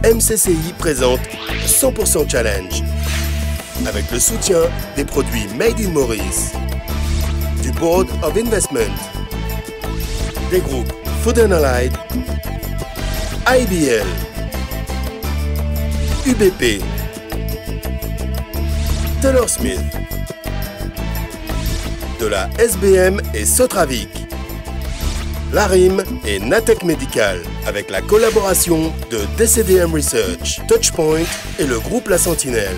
MCCI présente 100% Challenge avec le soutien des produits Made in Maurice, du Board of Investment, des groupes Food & Allied, IBL, UBP, Taylor Smith, de la SBM et Sotravic, Larim et Natech Medical, avec la collaboration de DCDM Research, Touchpoint et le groupe La Sentinelle.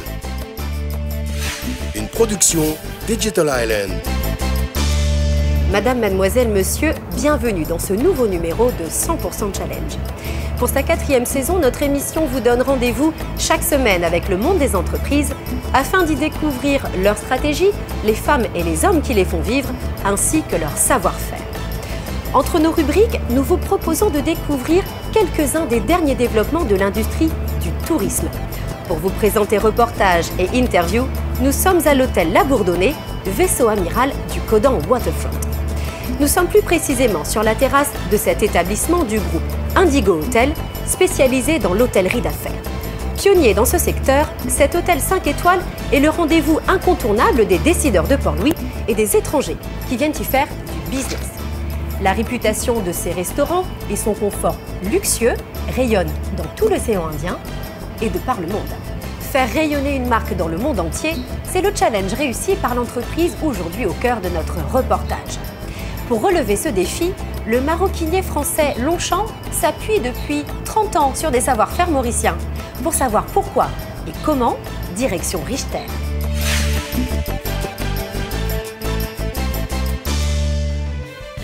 Une production Digital Island. Madame, mademoiselle, monsieur, bienvenue dans ce nouveau numéro de 100% Challenge. Pour sa 4e saison, notre émission vous donne rendez-vous chaque semaine avec le monde des entreprises afin d'y découvrir leurs stratégies, les femmes et les hommes qui les font vivre, ainsi que leur savoir-faire. Entre nos rubriques, nous vous proposons de découvrir quelques-uns des derniers développements de l'industrie du tourisme. Pour vous présenter reportages et interviews, nous sommes à l'hôtel La Bourdonnais, vaisseau amiral du Codan Waterfront. Nous sommes plus précisément sur la terrasse de cet établissement du groupe Indigo Hotel, spécialisé dans l'hôtellerie d'affaires. Pionnier dans ce secteur, cet hôtel 5 étoiles est le rendez-vous incontournable des décideurs de Port-Louis et des étrangers qui viennent y faire du business. La réputation de ces restaurants et son confort luxueux rayonnent dans tout l'océan Indien et de par le monde. Faire rayonner une marque dans le monde entier, c'est le challenge réussi par l'entreprise aujourd'hui au cœur de notre reportage. Pour relever ce défi, le maroquinier français Longchamp s'appuie depuis 30 ans sur des savoir-faire mauriciens. Pour savoir pourquoi et comment, direction Richter.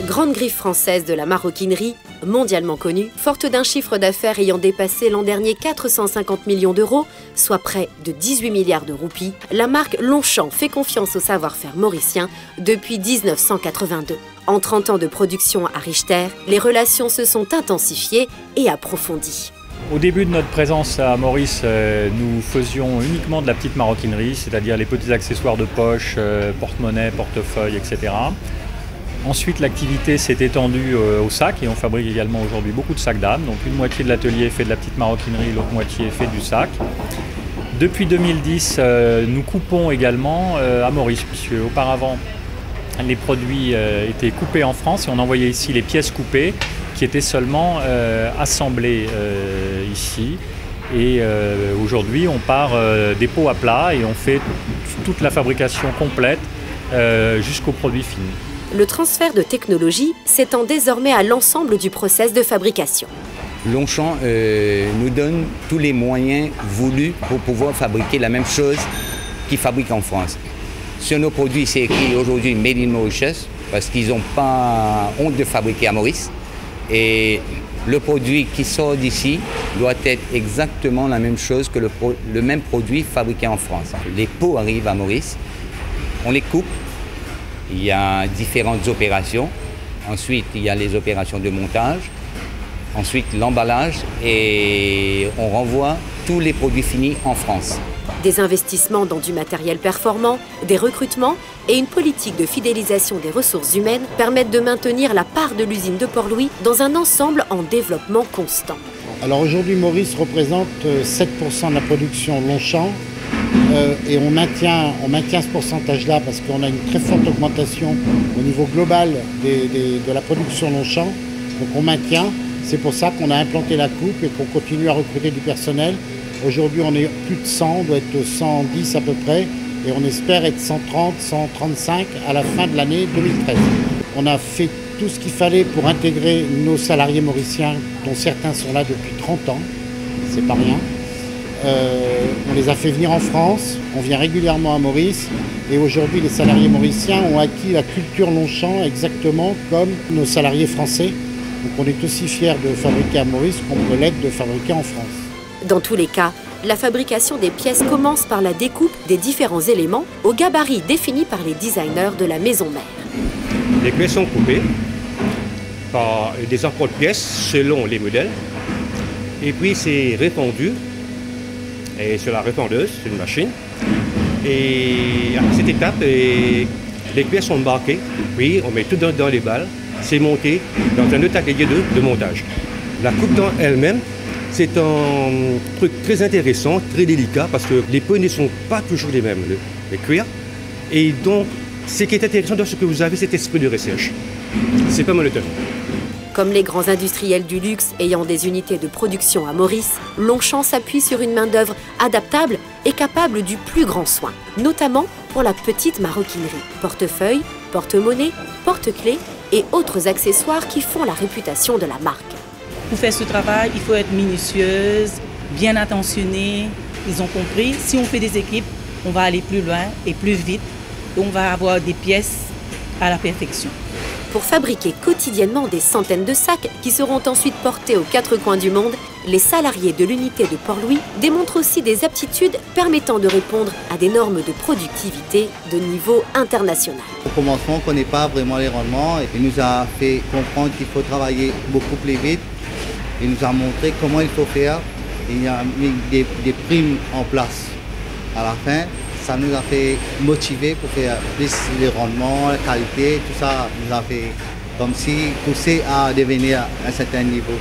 Grande griffe française de la maroquinerie, mondialement connue, forte d'un chiffre d'affaires ayant dépassé l'an dernier 450 millions d'euros, soit près de 18 milliards de roupies, la marque Longchamp fait confiance au savoir-faire mauricien depuis 1982. En 30 ans de production à Richter, les relations se sont intensifiées et approfondies. Au début de notre présence à Maurice, nous faisions uniquement de la petite maroquinerie, c'est-à-dire les petits accessoires de poche, porte-monnaie, portefeuille, etc. Ensuite, l'activité s'est étendue au sac et on fabrique également aujourd'hui beaucoup de sacs d'âme. Donc une moitié de l'atelier fait de la petite maroquinerie, l'autre moitié fait du sac. Depuis 2010, nous coupons également à Maurice, puisque auparavant les produits étaient coupés en France et on envoyait ici les pièces coupées qui étaient seulement assemblées ici. Et aujourd'hui, on part des pots à plat et on fait toute la fabrication complète jusqu'au produit fini. Le transfert de technologie s'étend désormais à l'ensemble du process de fabrication. Longchamp nous donne tous les moyens voulus pour pouvoir fabriquer la même chose qu'ils fabriquent en France. Sur nos produits, c'est écrit aujourd'hui Made in Mauritius parce qu'ils n'ont pas honte de fabriquer à Maurice. Et le produit qui sort d'ici doit être exactement la même chose que le même produit fabriqué en France. Les pots arrivent à Maurice, on les coupe. Il y a différentes opérations. Ensuite, il y a les opérations de montage. Ensuite, l'emballage. Et on renvoie tous les produits finis en France. Des investissements dans du matériel performant, des recrutements et une politique de fidélisation des ressources humaines permettent de maintenir la part de l'usine de Port-Louis dans un ensemble en développement constant. Alors aujourd'hui, Maurice représente 7% de la production Longchamp. Et on maintient ce pourcentage-là parce qu'on a une très forte augmentation au niveau global de la production Longchamp. Donc on maintient, c'est pour ça qu'on a implanté la coupe et qu'on continue à recruter du personnel. Aujourd'hui on est plus de 100, on doit être 110 à peu près et on espère être 130, 135 à la fin de l'année 2013. On a fait tout ce qu'il fallait pour intégrer nos salariés mauriciens dont certains sont là depuis 30 ans, c'est pas rien. On les a fait venir en France, on vient régulièrement à Maurice et aujourd'hui les salariés mauriciens ont acquis la culture Longchamp exactement comme nos salariés français. Donc on est aussi fiers de fabriquer à Maurice qu'on peut l'être de fabriquer en France. Dans tous les cas, la fabrication des pièces commence par la découpe des différents éléments au gabarit défini par les designers de la maison mère. Les pièces sont coupées par des emplois de pièces selon les modèles et puis c'est répandu. Et sur la répandeuse, c'est une machine. Et à cette étape, les pièces sont embarquées, puis on met tout dans les balles. C'est monté dans un autre atelier de montage. La coupe dans elle-même, C'est un truc très intéressant, très délicat, parce que les peaux ne sont pas toujours les mêmes, les cuirs. Et donc, ce qui est intéressant dans ce que vous avez, cet esprit de recherche. C'est pas monotone. Comme les grands industriels du luxe ayant des unités de production à Maurice, Longchamp s'appuie sur une main-d'œuvre adaptable et capable du plus grand soin, notamment pour la petite maroquinerie, portefeuille, porte-monnaie, porte-clés et autres accessoires qui font la réputation de la marque. Pour faire ce travail, il faut être minutieuse, bien attentionnée. Ils ont compris, si on fait des équipes, on va aller plus loin et plus vite. Et on va avoir des pièces à la perfection. Pour fabriquer quotidiennement des centaines de sacs qui seront ensuite portés aux quatre coins du monde, les salariés de l'unité de Port-Louis démontrent aussi des aptitudes permettant de répondre à des normes de productivité de niveau international. Au commencement, on ne connaît pas vraiment les rendements et il nous a fait comprendre qu'il faut travailler beaucoup plus vite. Il nous a montré comment il faut faire. Il a mis des primes en place. À la fin, ça nous a fait motiver pour faire plus les rendements, la qualité, tout ça nous a fait comme si pousser à devenir à un certain niveau.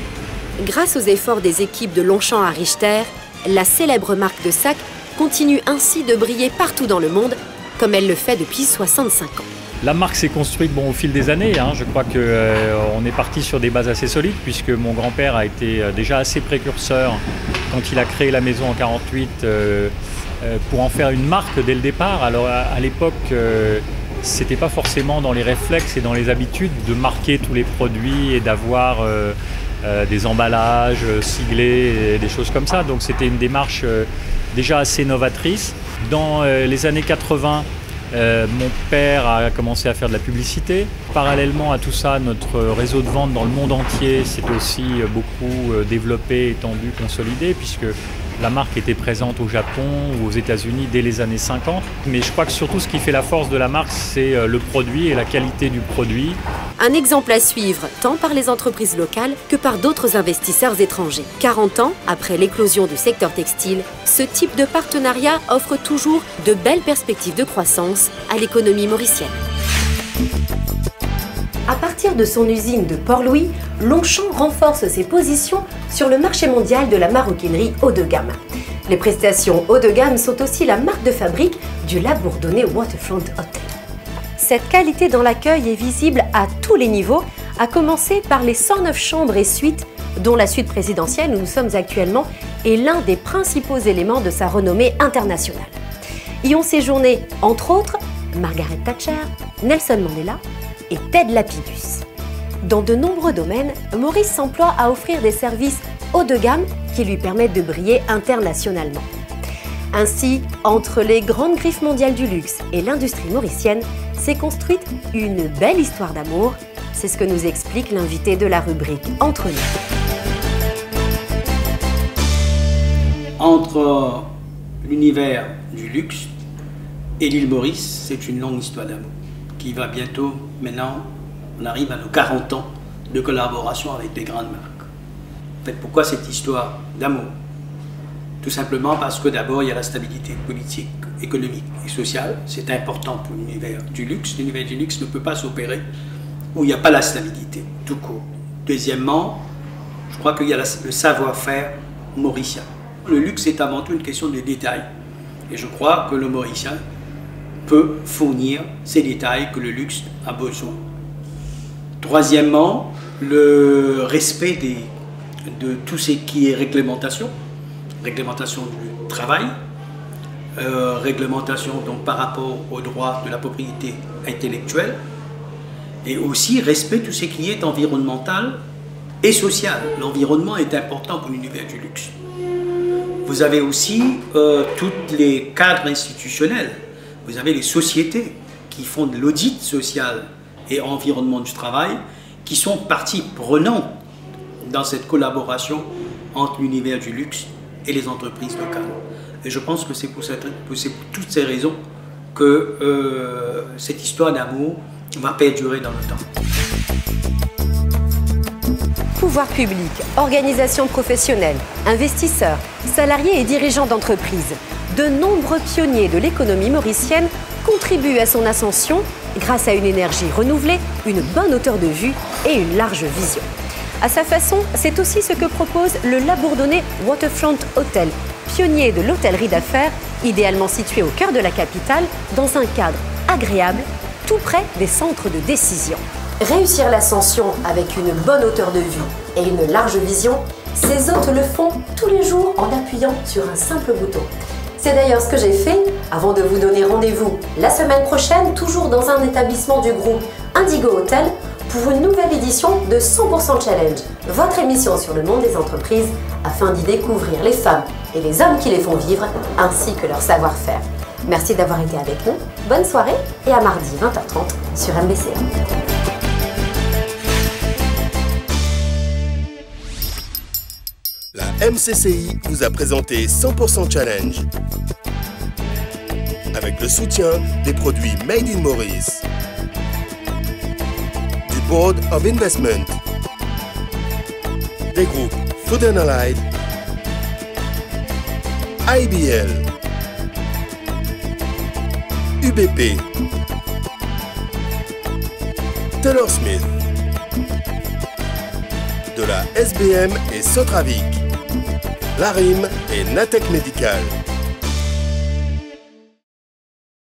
Grâce aux efforts des équipes de Longchamp à Richter, la célèbre marque de sacs continue ainsi de briller partout dans le monde, comme elle le fait depuis 65 ans. La marque s'est construite au fil des années. Je crois qu'on est parti sur des bases assez solides puisque mon grand-père a été déjà assez précurseur quand il a créé la maison en 1948 pour en faire une marque dès le départ. Alors à l'époque, c'était pas forcément dans les réflexes et dans les habitudes de marquer tous les produits et d'avoir des emballages siglés et des choses comme ça. Donc c'était une démarche déjà assez novatrice. Dans les années 80, mon père a commencé à faire de la publicité. Parallèlement à tout ça, notre réseau de vente dans le monde entier s'est aussi beaucoup développé, étendu, consolidé, puisque la marque était présente au Japon ou aux États-Unis dès les années 50. Mais je crois que surtout ce qui fait la force de la marque, c'est le produit et la qualité du produit. Un exemple à suivre, tant par les entreprises locales que par d'autres investisseurs étrangers. 40 ans après l'éclosion du secteur textile, ce type de partenariat offre toujours de belles perspectives de croissance à l'économie mauricienne. À partir de son usine de Port-Louis, Longchamp renforce ses positions sur le marché mondial de la maroquinerie haut de gamme. Les prestations haut de gamme sont aussi la marque de fabrique du La Bourdonnais Waterfront Hotel. Cette qualité dans l'accueil est visible à tous les niveaux, à commencer par les 109 chambres et suites, dont la suite présidentielle où nous sommes actuellement est l'un des principaux éléments de sa renommée internationale. Y ont séjourné, entre autres, Margaret Thatcher, Nelson Mandela et Ted Lapidus. Dans de nombreux domaines, Maurice s'emploie à offrir des services haut de gamme qui lui permettent de briller internationalement. Ainsi, entre les grandes griffes mondiales du luxe et l'industrie mauricienne, s'est construite une belle histoire d'amour. C'est ce que nous explique l'invité de la rubrique Entre nous. Entre l'univers du luxe et l'île Maurice, c'est une longue histoire d'amour qui va bientôt, maintenant, on arrive à nos 40 ans de collaboration avec des grandes marques. En fait, pourquoi cette histoire d'amour? Tout simplement parce que d'abord, il y a la stabilité politique, économique et sociale. C'est important pour l'univers du luxe. L'univers du luxe ne peut pas s'opérer où il n'y a pas la stabilité, tout court. Deuxièmement, je crois qu'il y a le savoir-faire mauricien. Le luxe est avant tout une question de détails. Et je crois que le Mauricien peut fournir ces détails que le luxe a besoin. Troisièmement, le respect de tout ce qui est réglementation du travail, réglementation donc par rapport au droit de la propriété intellectuelle, et aussi respect de tout ce qui est environnemental et social. L'environnement est important pour l'univers du luxe. Vous avez aussi tous les cadres institutionnels. Vous avez les sociétés qui font de l'audit social et environnement du travail, qui sont partie prenante dans cette collaboration entre l'univers du luxe et les entreprises locales. Et je pense que c'est pour toutes ces raisons que cette histoire d'amour va perdurer dans le temps. Pouvoir public, organisations professionnelles, investisseurs, salariés et dirigeants d'entreprises, de nombreux pionniers de l'économie mauricienne contribuent à son ascension grâce à une énergie renouvelée, une bonne hauteur de vue et une large vision. À sa façon, c'est aussi ce que propose le Labourdonnais Waterfront Hotel, pionnier de l'hôtellerie d'affaires, idéalement situé au cœur de la capitale, dans un cadre agréable, tout près des centres de décision. Réussir l'ascension avec une bonne hauteur de vue et une large vision, ces hôtes le font tous les jours en appuyant sur un simple bouton. C'est d'ailleurs ce que j'ai fait avant de vous donner rendez-vous la semaine prochaine, toujours dans un établissement du groupe Indigo Hotel, pour une nouvelle édition de 100% Challenge, votre émission sur le monde des entreprises, afin d'y découvrir les femmes et les hommes qui les font vivre, ainsi que leur savoir-faire. Merci d'avoir été avec nous, bonne soirée et à mardi 20h30 sur MBC. La MCCI vous a présenté 100% Challenge avec le soutien des produits Made in Maurice, du Board of Investment, des groupes Food & Allied, IBL, UBP, Taylor Smith, de la SBM et Sotravic, Larim et Natec Médical.